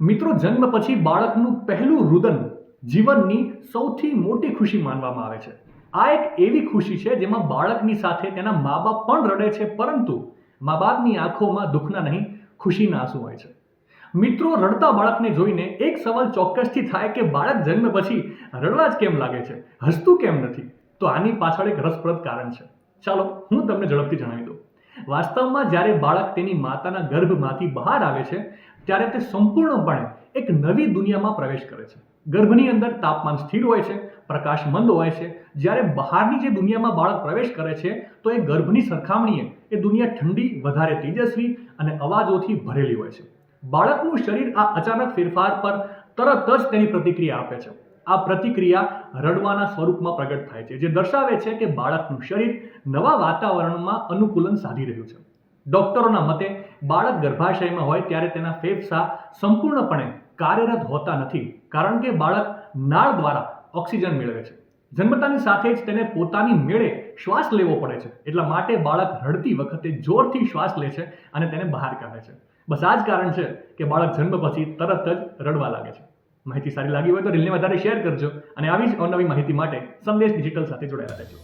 મિત્રો, જન્મ પછી બાળકનું પહેલું રુદન જીવનની સૌથી મોટી ખુશી માનવામાં આવે છે. આ એક એવી ખુશી છે જેમાં બાળકની સાથે તેના મા બાપ પણ રડે છે, પરંતુ મા બાપની આંખોમાં દુઃખના નહીં, ખુશીના આંસુ હોય છે. મિત્રો, રડતા બાળકને જોઈને એક સવાલ ચોક્કસથી થાય કે બાળક જન્મ પછી રડવા જ કેમ લાગે છે, હસતું કેમ નથી? તો આની પાછળ એક રસપ્રદ કારણ છે. ચાલો હું તમને ઝડપથી જણાવી દઉં. વાસ્તવમાં જ્યારે બાળક તેની માતાના ગર્ભમાંથી બહાર આવે છે ત્યારે તે સંપૂર્ણપણે એક નવી દુનિયામાં પ્રવેશ કરે છે. ગર્ભની અંદર તાપમાન સ્થિર હોય છે, પ્રકાશ મંદ હોય છે. જ્યારે બહારની જે દુનિયામાં બાળક પ્રવેશ કરે છે તો એ ગર્ભની સરખામણીએ એ દુનિયા ઠંડી, વધારે તેજસ્વી અને અવાજોથી ભરેલી હોય છે. બાળકનું શરીર આ અચાનક ફેરફાર પર તરત જ તેની પ્રતિક્રિયા આપે છે. આ પ્રતિક્રિયા રડવાના સ્વરૂપમાં પ્રગટ થાય છે, જે દર્શાવે છે કે બાળકનું શરીર નવા વાતાવરણમાં અનુકૂલન સાધી રહ્યું છે. ડોક્ટરોના મતે બાળક ગર્ભાશયમાં હોય ત્યારે તેના ફેફસા સંપૂર્ણપણે કાર્યરત હોતા નથી, કારણ કે બાળક નાળ દ્વારા ઓક્સિજન મેળવે છે. જન્મતાની સાથે જ તેને પોતાની મેળે શ્વાસ લેવો પડે છે. એટલા માટે બાળક રડતી વખતે જોરથી શ્વાસ લે છે અને તેને બહાર કાઢે છે. બસ આ જ કારણ છે કે બાળક જન્મ પછી તરત જ રડવા લાગે છે. માહિતી સારી લાગી હોય તો રીલને વધારે શેર કરજો અને આવી જ અવનવી માહિતી માટે સંદેશ ડિજિટલ સાથે જોડાયેલા રહેજો.